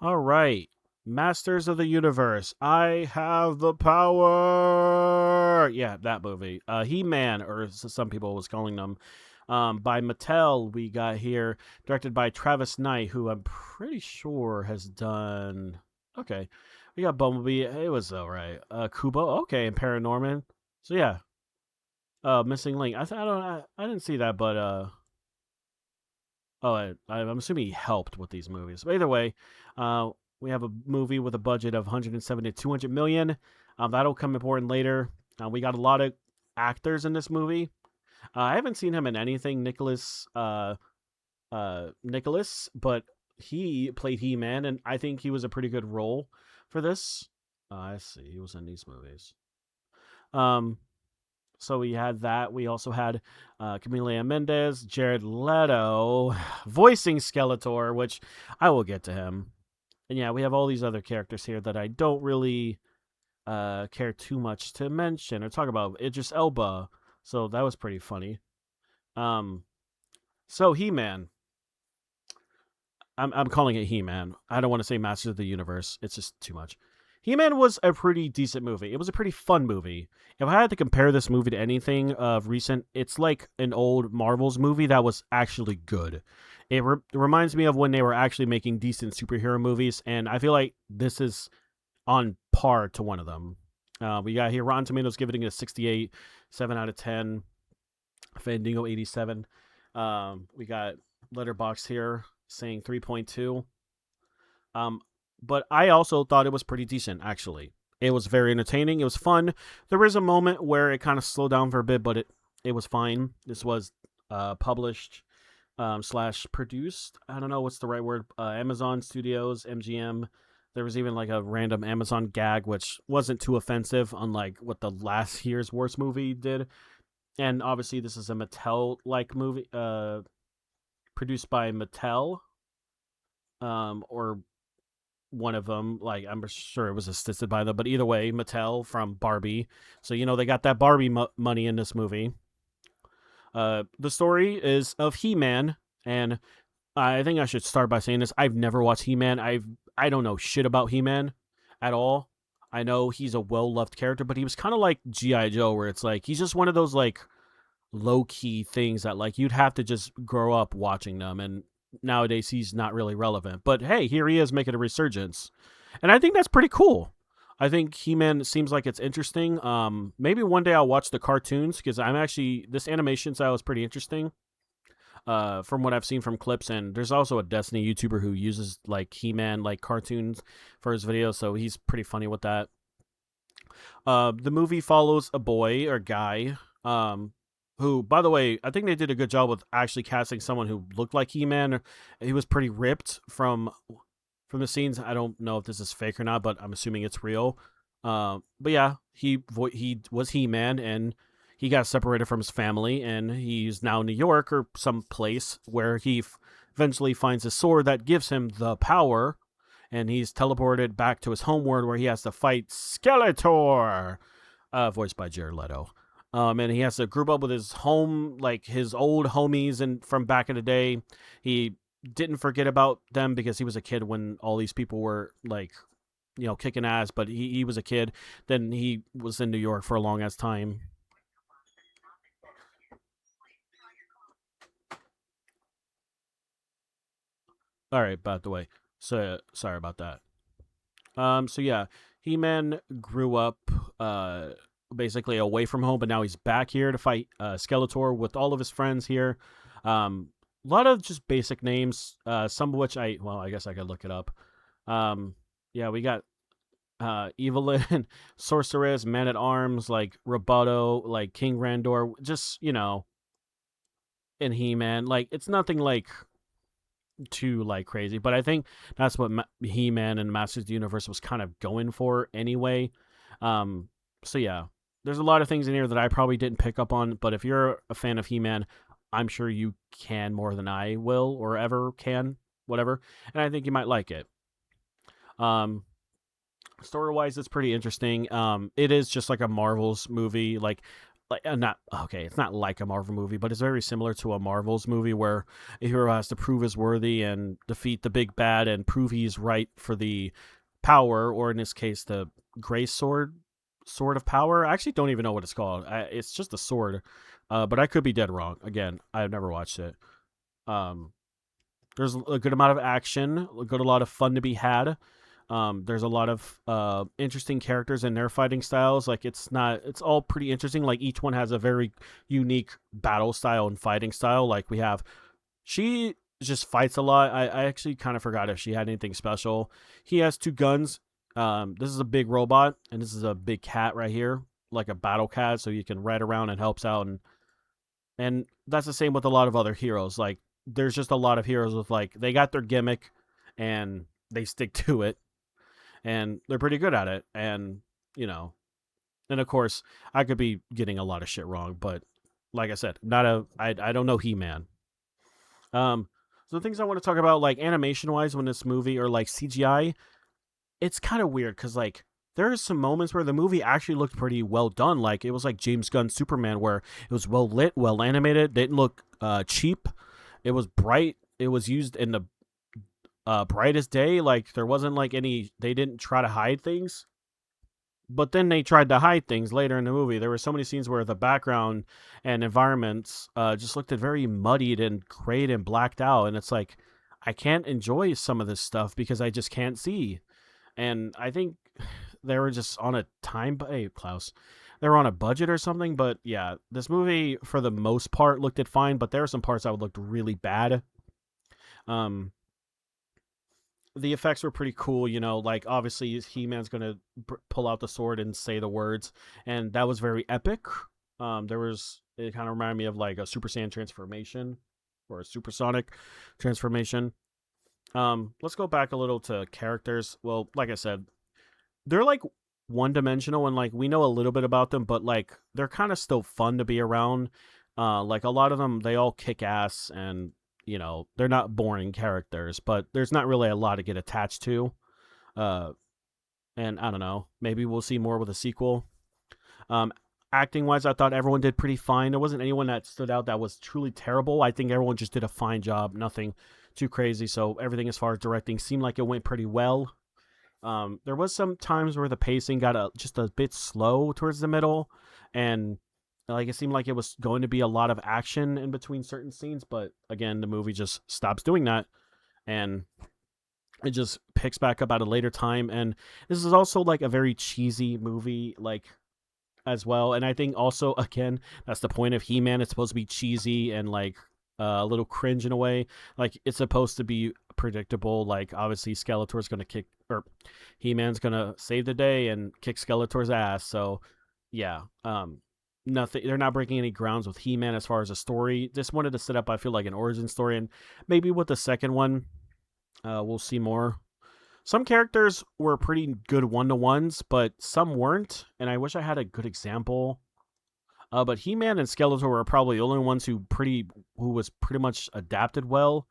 All right. Masters of the Universe. I have the power. Yeah, that movie. He-Man, or some people was calling them. By Mattel, we got here, directed by Travis Knight, who I'm pretty sure has done. Okay, we got Bumblebee. It was alright. Kubo. Okay, and Paranorman. So yeah. Missing Link. I don't. I didn't see that, but oh, I'm assuming he helped with these movies. But either way, uh, we have a movie with a budget of 170 to 200 million. That'll come important later. We got a lot of actors in this movie. I haven't seen him in anything, Nicholas, but he played He-Man, and I think he was a pretty good role for this. I see, he was in these movies. Um, so we had that. We also had Camila Mendez, Jared Leto voicing Skeletor, which I will get to him. And yeah, we have all these other characters here that I don't really care too much to mention or talk about. Idris Elba, so that was pretty funny. Um, so He-Man, I'm calling it He-Man. I don't want to say Masters of the Universe. It's just too much. He-Man was a pretty decent movie. It was a pretty fun movie. If I had to compare this movie to anything of recent, it's like an old Marvel's movie that was actually good. It reminds me of when they were actually making decent superhero movies, and I feel like this is on par to one of them. We got here Rotten Tomatoes giving it a 68, 7 out of 10. Fandango 87. We got Letterbox here saying 3.2. Um, but I also thought it was pretty decent, actually. It was very entertaining. It was fun. There was a moment where it kind of slowed down for a bit, but it was fine. This was published slash produced. I don't know what's the right word. Amazon Studios, MGM. There was even like a random Amazon gag, which wasn't too offensive, unlike what the last year's worst movie did. And obviously, this is a Mattel like movie, produced by Mattel, or one of them. Like I'm sure it was assisted by them, but either way, Mattel from Barbie. So they got that Barbie money in this movie. The story is of He-Man, and I think I should start by saying this: I've never watched He-Man. I don't know shit about He-Man at all. I know he's a well loved character, but he was kind of like GI Joe, where it's like he's just one of those like low key things that like you'd have to just grow up watching them, and nowadays he's not really relevant. But hey, here he is making a resurgence, and I think that's pretty cool. I think He-Man seems like it's interesting. Maybe one day I'll watch the cartoons because I'm actually this animation style is pretty interesting. From what I've seen from clips, and there's also a Destiny YouTuber who uses like He-Man like cartoons for his videos, so he's pretty funny with that. The movie follows a boy or guy, who, by the way, I think they did a good job with actually casting someone who looked like He-Man. He was pretty ripped from the scenes. I don't know if this is fake or not, but I'm assuming it's real. But yeah, he was He-Man, and he got separated from his family, and he's now in New York or some place where he eventually finds a sword that gives him the power, and he's teleported back to his homeworld where he has to fight Skeletor, voiced by Jared Leto. And he has to group up with his old homies and from back in the day. He didn't forget about them because he was a kid when all these people were like, kicking ass. But he was a kid. Then he was in New York for a long ass time. All right, by the way, so sorry about that. So yeah, He Man grew up uh basically away from home, but now he's back here to fight Skeletor with all of his friends here. A lot of just basic names, some of which I guess I could look it up. Um, yeah, we got Evelyn, Sorceress, Man at Arms, like Roboto, like King Randor, just and He Man. Like it's nothing like too like crazy, but I think that's what He Man and Masters of the Universe was kind of going for anyway. Um, so yeah, there's a lot of things in here that I probably didn't pick up on, but if you're a fan of He Man, I'm sure you can more than I will or ever can, whatever, and I think you might like it. Um, Story wise, it's pretty interesting. It is just like a Marvel's movie. Like like not okay, it's not like a Marvel movie, but it's very similar to a Marvel's movie where a hero has to prove he's worthy and defeat the big bad and prove he's right for the power, or in this case, the gray sword of power. I actually don't even know what it's called. It's just a sword, but I could be dead wrong. Again, I've never watched it. Um, there's a good amount of action, a lot of fun to be had. There's a lot of interesting characters and their fighting styles. Like it's all pretty interesting. Like each one has a very unique battle style and fighting style. Like we have, she just fights a lot. I actually kind of forgot if she had anything special. He has two guns. This is a big robot, and this is a big cat right here, like a battle cat, so you can ride around and helps out, and that's the same with a lot of other heroes. Like there's just a lot of heroes with like they got their gimmick, and they stick to it and they're pretty good at it. And you know, and of course, I could be getting a lot of shit wrong, but like I said, not a I don't know He-Man. Um, so the things I want to talk about, like animation wise, when this movie or like CGI, it's kind of weird because like there are some moments where the movie actually looked pretty well done. Like it was like James Gunn Superman, where it was well lit, well animated, didn't look cheap. It was bright. It was used in the brightest day. Like there wasn't like any. They didn't try to hide things. But then they tried to hide things later in the movie. There were so many scenes where the background and environments just looked very muddied and grayed and blacked out, and it's like I can't enjoy some of this stuff because I just can't see. And I think they were just on a hey Klaus, they were on a budget or something. But yeah, this movie for the most part looked it fine, but there were some parts that would looked really bad. Um, the effects were pretty cool, you know, like obviously He-Man's gonna pull out the sword and say the words, and that was very epic. There was it kind of reminded me of like a Super Saiyan transformation or a supersonic transformation. Let's go back a little to characters. Well, like I said, they're like one dimensional and like we know a little bit about them, but like they're kind of still fun to be around. Like a lot of them, they all kick ass and you know they're not boring characters, but there's not really a lot to get attached to. Uh, and I don't know, maybe we'll see more with a sequel. Um, Acting wise, I thought everyone did pretty fine. There wasn't anyone that stood out that was truly terrible. I think everyone just did a fine job. Nothing too crazy. So everything as far as directing seemed like it went pretty well. There was some times where the pacing got just a bit slow towards the middle, and like it seemed like it was going to be a lot of action in between certain scenes. But again, the movie just stops doing that, and it just picks back up at a later time. And this is also like a very cheesy movie, like as well. And I think also again that's the point of He-Man. It's supposed to be cheesy and like a little cringe in a way. Like it's supposed to be predictable. Like obviously Skeletor's gonna kick or He-Man's gonna save the day and kick Skeletor's ass. So yeah, nothing. They're not breaking any grounds with He-Man as far as a story. Just wanted to set up, I feel like, an origin story, and maybe with the second one, we'll see more. Some characters were pretty good one-to-ones, but some weren't, and I wish I had a good example. But He-Man and Skeletor were probably the only ones who was pretty much adapted well.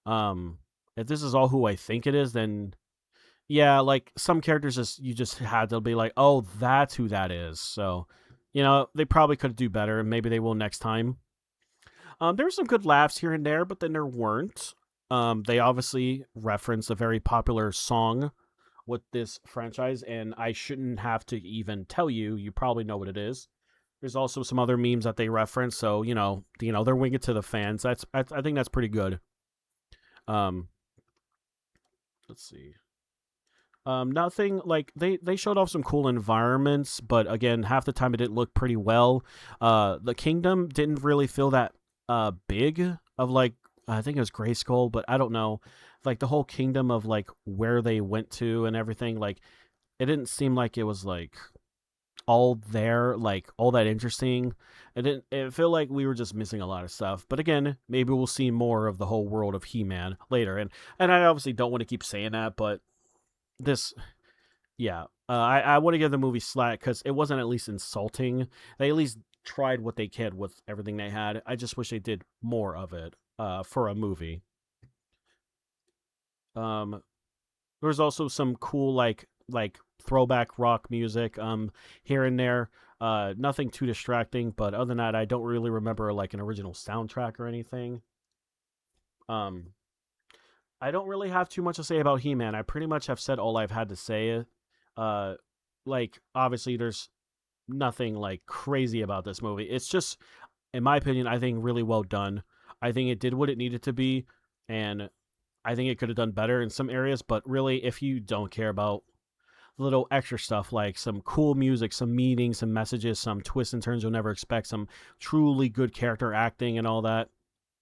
If this is all who I think it is, then yeah, like some characters just you just had to be like, oh, that's who that is. So, you know, they probably could do better, and maybe they will next time. There were some good laughs here and there, but then there weren't. They obviously reference a very popular song with this franchise, and I shouldn't have to even tell you. You probably know what it is. There's also some other memes that they reference, so they're winging it to the fans. I think that's pretty good. Um, let's see. Nothing like they showed off some cool environments, but again, half the time it didn't look pretty well. The kingdom didn't really feel that big of like I think it was Grayskull, but I don't know. Like the whole kingdom of like where they went to and everything, like it didn't seem like it was like all there, like all that interesting. It felt like we were just missing a lot of stuff. But again, maybe we'll see more of the whole world of He-Man later. And I obviously don't want to keep saying that, but this yeah. I want to give the movie slack because it wasn't at least insulting. They at least tried what they could with everything they had. I just wish they did more of it for a movie. Um, there was also some cool like like throwback rock music here and there. Nothing too distracting, but other than that, I don't really remember like an original soundtrack or anything. Um, I don't really have too much to say about He Man. I pretty much have said all I've had to say. Uh, like obviously, there's nothing like crazy about this movie. It's just, in my opinion, I think really well done. I think it did what it needed to be, and I think it could have done better in some areas. But really, if you don't care about little extra stuff like some cool music, some meanings, some messages, some twists and turns you'll never expect, some truly good character acting and all that,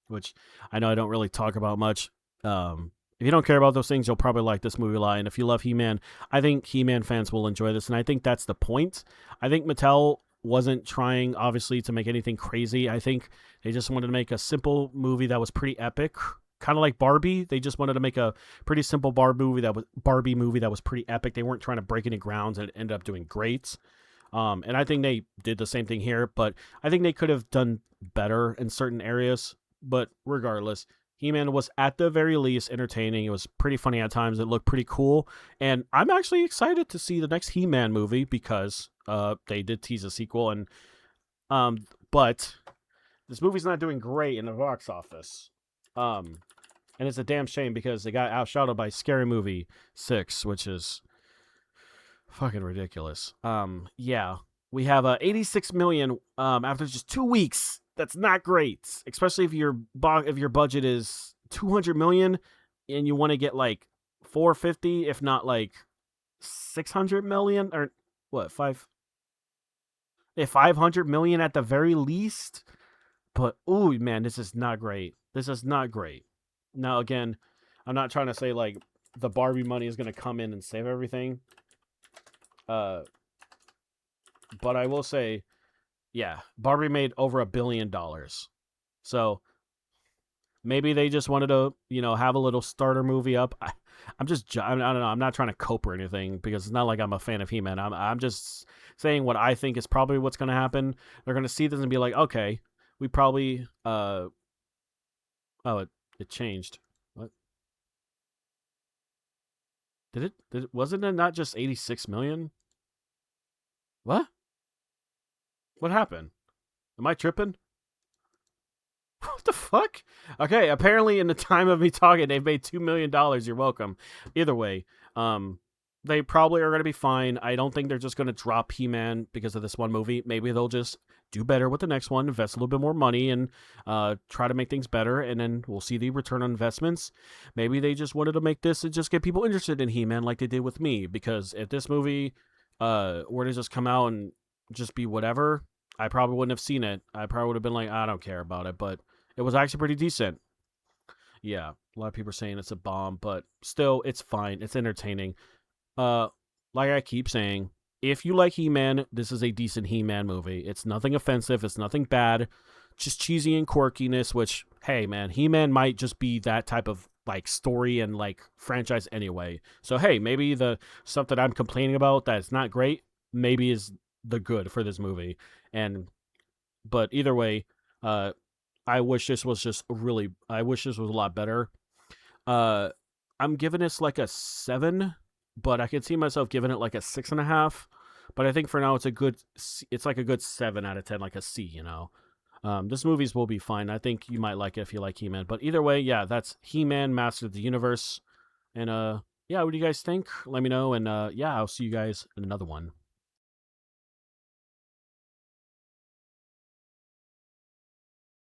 which I know I don't really talk about much. If you don't care about those things, you'll probably like this movie a lot. And if you love He-Man, I think He-Man fans will enjoy this. And I think that's the point. I think Mattel wasn't trying, obviously, to make anything crazy. I think they just wanted to make a simple movie that was pretty epic. Kind of like Barbie. They just wanted to make a pretty simple Barbie movie that was pretty epic. They weren't trying to break any grounds, and it ended up doing great. And I think they did the same thing here, but I think they could have done better in certain areas. But regardless, He-Man was at the very least entertaining. It was pretty funny at times. It looked pretty cool. And I'm actually excited to see the next He-Man movie because they did tease a sequel. But this movie's not doing great in the box office. And it's a damn shame because they got outshouted by Scary Movie 6, which is fucking ridiculous. Yeah. We have 86 million after just 2 weeks. That's not great, especially if your budget is 200 million and you want to get like 450, if not like 600 million or what, 500 million at the very least. But ooh, man, this is not great. This is not great. Now again, I'm not trying to say like the Barbie money is going to come in and save everything. But I will say, yeah, Barbie made over $1 billion. So maybe they just wanted to, have a little starter movie up. I don't know. I'm not trying to cope or anything because it's not like I'm a fan of He-Man. I'm just saying what I think is probably what's going to happen. They're going to see this and be like, okay, we probably, oh, it changed. What? Wasn't it not just 86 million? What? What happened? Am I tripping? What the fuck? Okay, apparently in the time of me talking, they've made $2 million. You're welcome. Either way, they probably are going to be fine. I don't think they're just going to drop He-Man because of this one movie. Maybe they'll just do better with the next one, invest a little bit more money, and try to make things better, and then we'll see the return on investments. Maybe they just wanted to make this and just get people interested in He-Man like they did with me, because if this movie were to just come out and just be whatever, I probably wouldn't have seen it. I probably would have been like, I don't care about it, but it was actually pretty decent. Yeah, a lot of people are saying it's a bomb, but still, it's fine. It's entertaining. Uh, like I keep saying, if you like He-Man, this is a decent He-Man movie. It's nothing offensive. It's nothing bad. Just cheesy and quirkiness, which, hey, man, He-Man might just be that type of, like, story and, like, franchise anyway. So, hey, maybe the stuff that I'm complaining about that's not great, maybe is the good for this movie. But either way, I wish this was I wish this was a lot better. Uh, I'm giving this like a 7, but I could see myself giving it like a 6.5. But I think for now it's like a good 7 out of 10, like a C. This movies will be fine. I think you might like it if you like He-Man. But either way, yeah, that's He-Man, Master of the Universe. And yeah, what do you guys think? Let me know. And yeah, I'll see you guys in another one.